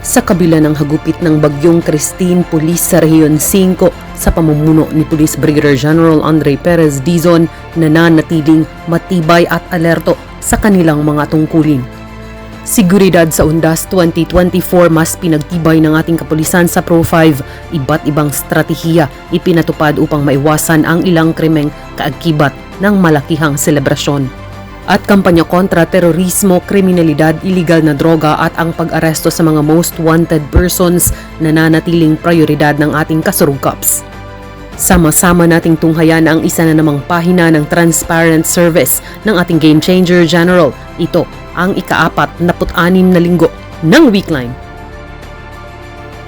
Sa kabila ng hagupit ng bagyong Christine, pulis sa Rehiyon 5 sa pamumuno ni Police Brigadier General Andre Perez Dizon nananatiling matibay at alerto sa kanilang mga tungkulin. Seguridad sa Undas 2024, mas pinagtibay ng ating kapulisan sa Pro 5, iba't ibang stratehiya ipinatupad upang maiwasan ang ilang krimeng kaakibat ng malakihang selebrasyon. At kampanya kontra terorismo, kriminalidad, iligal na droga at ang pag-aresto sa mga most wanted persons nananatiling prioridad ng ating kasurugkaps. Sama-sama nating tunghayan ang isa na namang pahina ng transparent service ng ating Game Changer General. Ito ang ika-46 na linggo ng Weekline.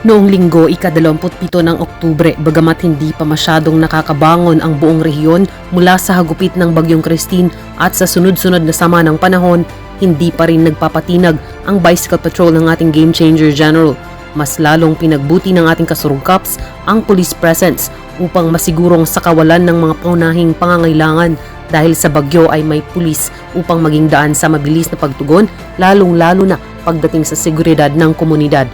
Noong linggo, ika-27 ng Oktubre, bagamat hindi pa masyadong nakakabangon ang buong rehiyon mula sa hagupit ng bagyong Christine at sa sunod-sunod na sama ng panahon, hindi pa rin nagpapatinag ang bicycle patrol ng ating Game Changer General. Mas lalong pinagbuti ng ating kasurugkaps ang police presence upang masigurong sa kawalan ng mga paunahing pangangailangan. Dahil sa bagyo ay may pulis upang maging daan sa mabilis na pagtugon, lalong-lalo na pagdating sa seguridad ng komunidad.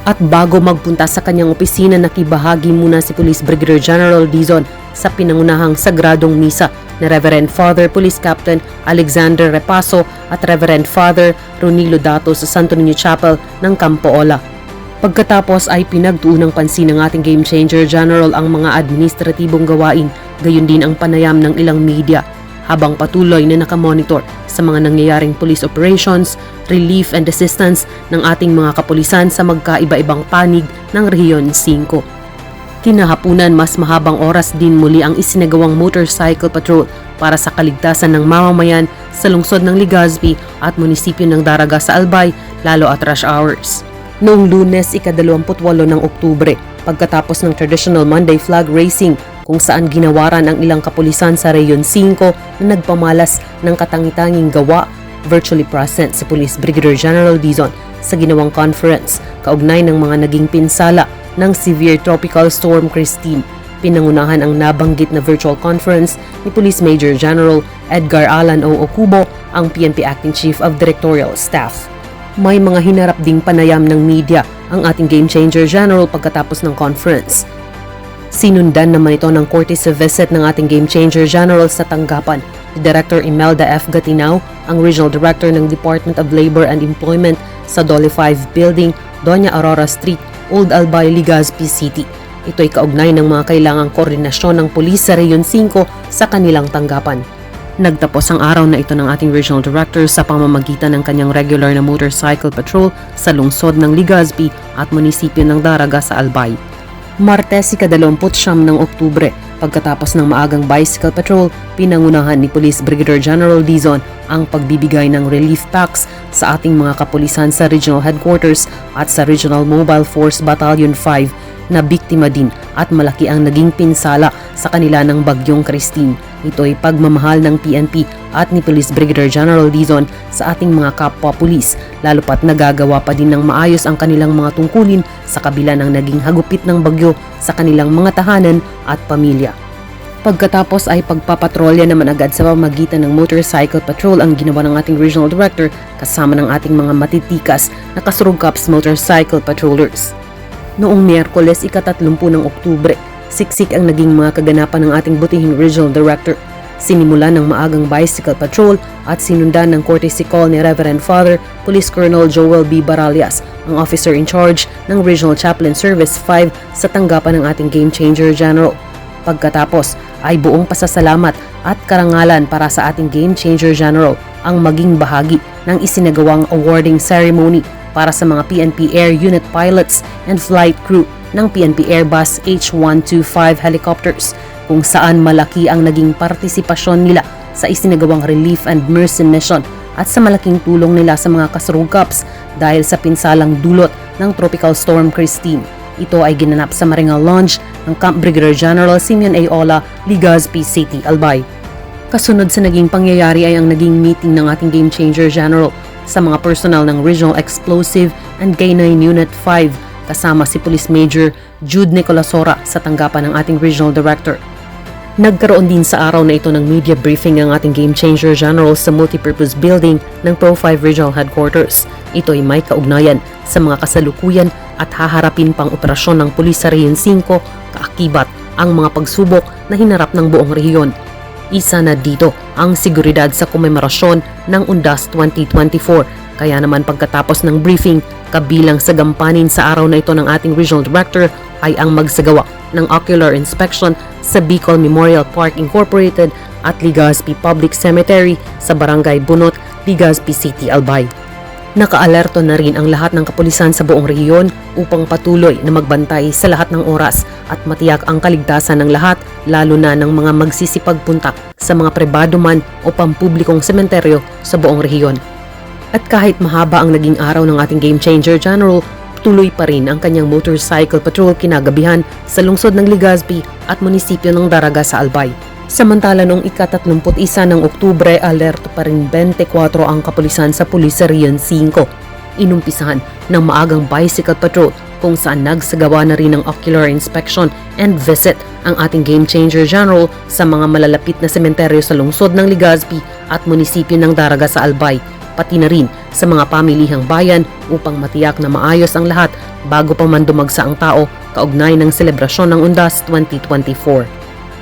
At bago magpunta sa kanyang opisina, nakibahagi muna si Police Brigadier General Dizon sa pinangunahang sagradong misa na Reverend Father Police Captain Alexander Repaso at Reverend Father Ronilo Dato sa Santo Niño Chapel ng Campo Ola. Pagkatapos ay pinagtuon ng pansin ng ating Game Changer General ang mga administratibong gawain, gayon din ang panayam ng ilang media, habang patuloy na nakamonitor sa mga nangyayaring police operations, relief and assistance ng ating mga kapulisan sa magkaiba-ibang panig ng Rehiyon 5. Kinahapunan, mas mahabang oras din muli ang isinagawang motorcycle patrol para sa kaligtasan ng mamamayan sa lungsod ng Legazpi at munisipyo ng Daraga sa Albay, lalo at rush hours. Noong Lunes, ika-28 ng Oktubre, pagkatapos ng traditional Monday flag racing kung saan ginawaran ang ilang kapulisan sa Rehiyon 5 na nagpamalas ng katangi-tanging gawa, virtually present si Police Brigadier General Dizon sa ginawang conference kaugnay ng mga naging pinsala ng severe tropical storm Christine. Pinangunahan ang nabanggit na virtual conference ni Police Major General Edgar Alan O. Okubo, ang PNP Acting Chief of Directorial Staff. May mga hinarap ding panayam ng media ang ating Game Changer General pagkatapos ng conference. Sinundan naman ito ng courtesy visit ng ating Game Changer General sa tanggapan ni Director Imelda F. Gatinao, ang Regional Director ng Department of Labor and Employment sa Dole 5 Building, Doña Aurora Street, Old Albay, Legazpi City. Ito'y kaugnay ng mga kailangang koordinasyon ng pulis sa Rehiyon 5 sa kanilang tanggapan. Nagtapos ang araw na ito ng ating Regional Director sa pamamagitan ng kanyang regular na motorcycle patrol sa lungsod ng Legazpi at munisipyo ng Daraga sa Albay. Martes, ika-29 ng Oktubre, pagkatapos ng maagang bicycle patrol, pinangunahan ni Police Brigadier General Dizon ang pagbibigay ng relief packs sa ating mga kapulisan sa Regional Headquarters at sa Regional Mobile Force Battalion 5 na biktima din at malaki ang naging pinsala sa kanila ng bagyong Christine. Ito ay pagmamahal ng PNP at ni Police Brigadier General Dizon sa ating mga kapwa-pulis, lalo pat nagagawa pa din ng maayos ang kanilang mga tungkulin sa kabila ng naging hagupit ng bagyo sa kanilang mga tahanan at pamilya. Pagkatapos ay pagpapatrolya naman agad sa pamamagitan ng motorcycle patrol ang ginawa ng ating Regional Director kasama ng ating mga matitikas na kasurugkaps motorcycle patrollers. Noong Miyerkules, ika-30 ng Oktubre, siksik ang naging mga kaganapan ng ating butihing Regional Director. Sinimula ng maagang bicycle patrol at sinundan ng courtesy call ni Reverend Father Police Colonel Joel B. Baralias, ang officer in charge ng Regional Chaplain Service 5 sa tanggapan ng ating Game Changer General. Pagkatapos ay buong pasasalamat at karangalan para sa ating Game Changer General ang maging bahagi ng isinagawang awarding ceremony para sa mga PNP Air Unit pilots and flight crew ng PNP Airbus H-125 helicopters, kung saan malaki ang naging partisipasyon nila sa isinagawang relief and mercy mission at sa malaking tulong nila sa mga kasurugkaps dahil sa pinsalang dulot ng Tropical Storm Christine. Ito ay ginanap sa Maringal Lounge ng Camp Brigadier General Simeon A. Ola, Legazpi City, Albay. Kasunod sa naging pangyayari ay ang naging meeting ng ating Game Changer General sa mga personal ng Regional Explosive and K9 Unit 5 kasama si Police Major Jude Nicolasora sa tanggapan ng ating Regional Director. Nagkaroon din sa araw na ito ng media briefing ang ating Game Changer General sa multipurpose building ng Pro 5 Regional Headquarters. Ito ay may kaugnayan sa mga kasalukuyan at haharapin pang operasyon ng Pulis sa Region 5, kaakibat ang mga pagsubok na hinarap ng buong rehiyon. Isa na dito ang seguridad sa komemorasyon ng Undas 2024. Kaya naman pagkatapos ng briefing, kabilang sa gampanin sa araw na ito ng ating Regional Director ay ang magsagawa ng ocular inspection sa Bicol Memorial Park Incorporated at Legazpi Public Cemetery sa Barangay Bunot, Legazpi City, Albay. Nakaalerto na rin ang lahat ng kapulisan sa buong rehiyon upang patuloy na magbantay sa lahat ng oras at matiyak ang kaligtasan ng lahat, lalo na ng mga magsisipagpunta sa mga pribado man o pampublikong sementeryo sa buong rehiyon. At kahit mahaba ang naging araw ng ating Game Changer General, tuloy pa rin ang kanyang motorcycle patrol kinagabihan sa lungsod ng Legazpi at munisipyo ng Daraga sa Albay. Samantala noong ika-31 ng Oktubre, alerto pa rin 24 ang kapulisan sa Pulis sa Region 5. Inumpisahan ng maagang bicycle patrol kung saan nagsagawa na rin ng ocular inspection and visit ang ating Game Changer General sa mga malalapit na sementeryo sa lungsod ng Legazpi at munisipyo ng Daraga sa Albay, pati na rin sa mga pamilihang bayan upang matiyak na maayos ang lahat bago pa man dumagsa ang tao kaugnay ng selebrasyon ng Undas 2024.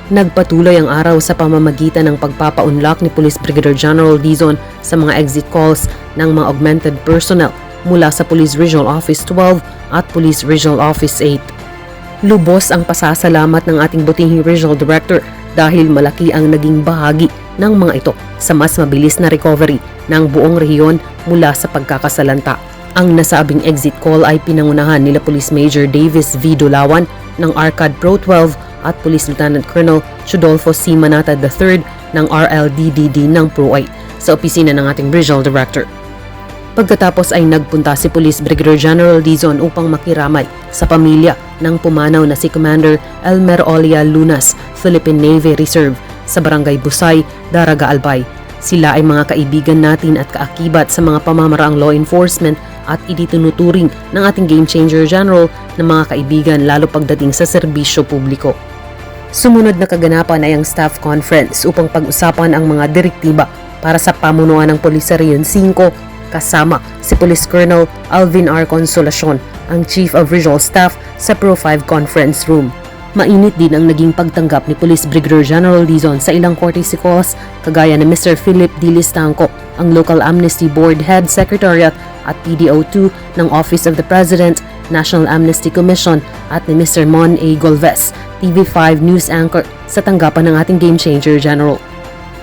Nagpatuloy ang araw sa pamamagitan ng pagpapaunlak ni Police Brigadier General Dizon sa mga exit calls ng mga augmented personnel mula sa Police Regional Office 12 at Police Regional Office 8. Lubos ang pasasalamat ng ating butihing Regional Director dahil malaki ang naging bahagi ng mga ito sa mas mabilis na recovery ng buong rehiyon mula sa pagkakasalanta. Ang nasabing exit call ay pinangunahan nila Police Major Davis V. Dulawan ng ARCAD Pro 12 at Police Lieutenant Colonel Chudolfo C. Manata III ng RLDDD ng Pro 8 sa opisina ng ating Regional Director. Pagkatapos ay nagpunta si Police Brigadier General Dizon upang makiramay sa pamilya ng pumanaw na si Commander Elmer Olia Lunas, Philippine Navy Reserve sa Barangay Busay, Daraga, Albay. Sila ay mga kaibigan natin at kaakibat sa mga pamamaraang law enforcement at iditinuturing ng ating Game Changer General na mga kaibigan lalo pagdating sa serbisyo publiko. Sumunod na kaganapan ay ang staff conference upang pag-usapan ang mga direktiba para sa pamunuan ng Pulis sa Region 5 kasama si Police Colonel Alvin R. Consolacion, ang Chief of Regional Staff sa Pro 5 Conference Room. Mainit din ang naging pagtanggap ni Police Brigadier General Dizon sa ilang courtesy calls kagaya ni Mr. Philip D. Listanco, ang Local Amnesty Board Head Secretariat at PDO2 ng Office of the President, National Amnesty Commission at ni Mr. Mon A. Golves, TV5 News Anchor sa tanggapan ng ating Game Changer General.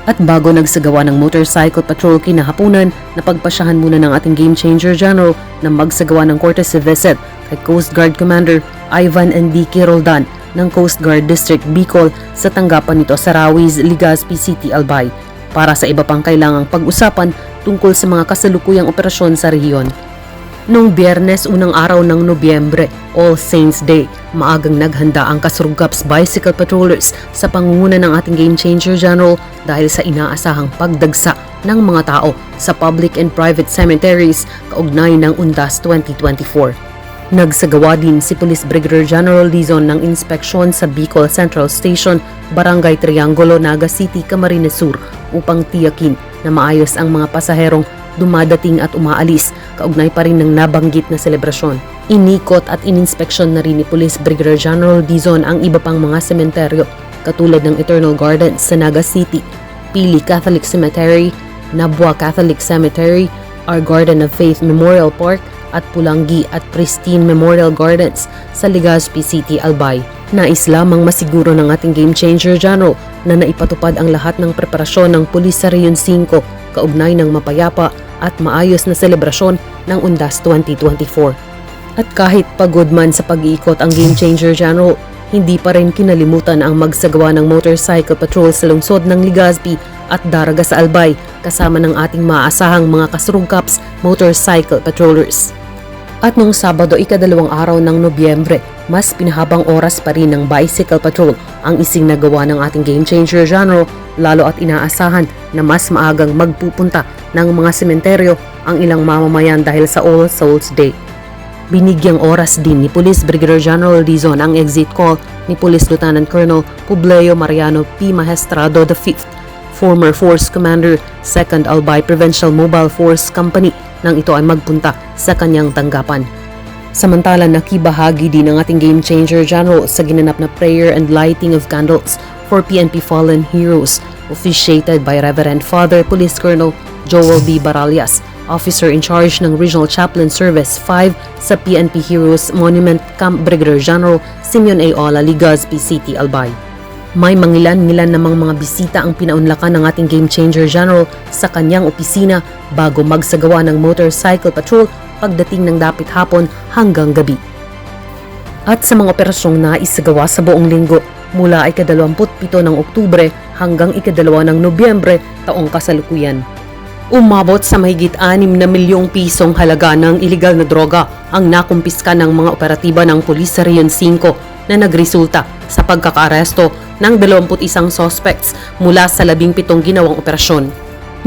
At bago nagsagawa ng motorcycle patrol kinahapunan, napagpasyahan muna ng ating Game Changer General na magsagawa ng courtesy visit kay Coast Guard Commander Ivan Enrique Roldan ng Coast Guard District Bicol sa tanggapan nito sa Rawiz, Legazpi City, Albay para sa iba pang kailangang pag-usapan tungkol sa mga kasalukuyang operasyon sa rehiyon. Noong Biyernes, unang araw ng Nobyembre, All Saints Day, maagang naghanda ang Kasurgaps Bicycle Patrollers sa pangunguna ng ating Game Changer General dahil sa inaasahang pagdagsa ng mga tao sa public and private cemeteries kaugnay ng Undas 2024. Nagsagawa din si Police Brigadier General Dizon ng inspeksyon sa Bicol Central Station, Barangay Triangulo, Naga City, Camarines Sur upang tiyakin na maayos ang mga pasaherong dumadating at umaalis kaugnay pa rin ng nabanggit na selebrasyon. Inikot at ininspeksyon na rin ni Police Brigadier General Dizon ang iba pang mga sementeryo katulad ng Eternal Gardens sa Naga City, Pili Catholic Cemetery, Nabua Catholic Cemetery, Our Garden of Faith Memorial Park at Pulangi at Pristine Memorial Gardens sa Legazpi City, Albay. Nais lamang masiguro ng ating Game Changer General na naipatupad ang lahat ng preparasyon ng Pulis sa Region 5 kaugnay ng mapayapa at maayos na selebrasyon ng Undas 2024. At kahit pagod man sa pag-iikot ang Game Changer General, hindi pa rin kinalimutan ang magsagawa ng motorcycle patrol sa lungsod ng Legazpi at Daraga sa Albay kasama ng ating maaasahang mga Kasurgaps motorcycle patrollers. At noong Sabado, ika-2 araw ng Nobyembre, mas pinahabang oras pa rin ng bicycle patrol ang isinagawa ng ating Game Changer General, lalo at inaasahan na mas maagang magpupunta ng mga sementeryo ang ilang mamamayan dahil sa All Souls Day. Binigyang oras din ni Police Brigadier General Dizon ang exit call ni Police Lieutenant Colonel Publio Mariano P. Maestrado V, former Force Commander, 2nd Albay Provincial Mobile Force Company, nang ito ay magpunta sa kanyang tanggapan. Samantala, nakibahagi din ang ating Game Changer General sa ginanap na prayer and lighting of candles for PNP fallen heroes, officiated by Reverend Father Police Colonel Joel B. Baralias, Officer in Charge ng Regional Chaplain Service 5 sa PNP Heroes Monument Camp Brigadier General Simeon A. Ola, Legazpi City, Albay. May mangilan-ngilan namang mga bisita ang pinaunlakan ng ating Game Changer General sa kanyang opisina bago magsagawa ng motorcycle patrol pagdating ng dapit hapon hanggang gabi. At sa mga operasyong naisagawa sa buong linggo mula ika-27 ng Oktubre hanggang ika-2 ng Nobyembre taong kasalukuyan. Umabot sa mahigit 6 na milyong pisong halaga ng iligal na droga ang nakumpiska ng mga operatiba ng Pulis sa Region 5 na nagresulta sa pagkakaaresto ng 21 suspects mula sa 17 ginawang operasyon.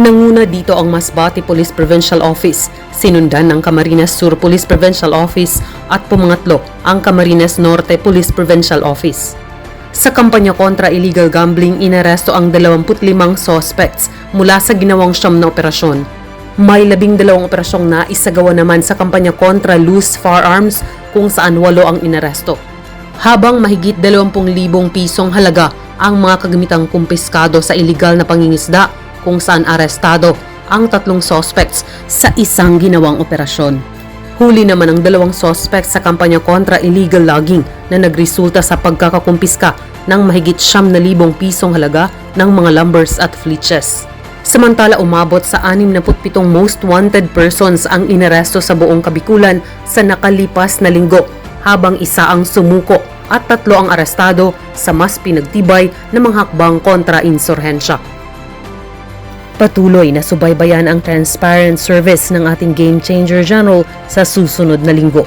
Nanguna dito ang Masbate Police Provincial Office, sinundan ng Camarines Sur Police Provincial Office at pumangatlo ang Camarines Norte Police Provincial Office. Sa kampanya kontra illegal gambling, inaresto ang 25 suspects mula sa ginawang 9 na operasyon. May 12 operasyong naisagawa naman sa kampanya kontra loose firearms kung saan 8 ang inaresto. Habang mahigit 20,000 pisong halaga ang mga kagamitang kumpiskado sa illegal na pangingisda kung saan arestado ang 3 suspects sa isang ginawang operasyon. Huli naman ang 2 suspects sa kampanya kontra illegal logging na nagresulta sa pagkakakumpiska ng mahigit 9,000 pisong halaga ng mga lumbers at flitches. Samantala, umabot sa 67 most wanted persons ang inaresto sa buong Kabikulan sa nakalipas na linggo, habang isa ang sumuko at 3 ang arestado sa mas pinagtibay na mga hakbang kontra insurhensya. Patuloy na subaybayan ang transparent service ng ating Game Changer General sa susunod na linggo.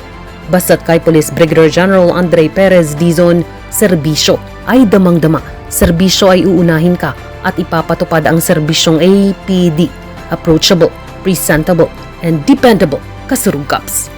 Basta't kay Police Brigadier General Andre Perez Dizon, serbisyo ay damang-dama. Serbisyo ay uunahin ka at ipapatupad ang serbisyong APD. Approachable, presentable, and dependable. Kasurug Kaps.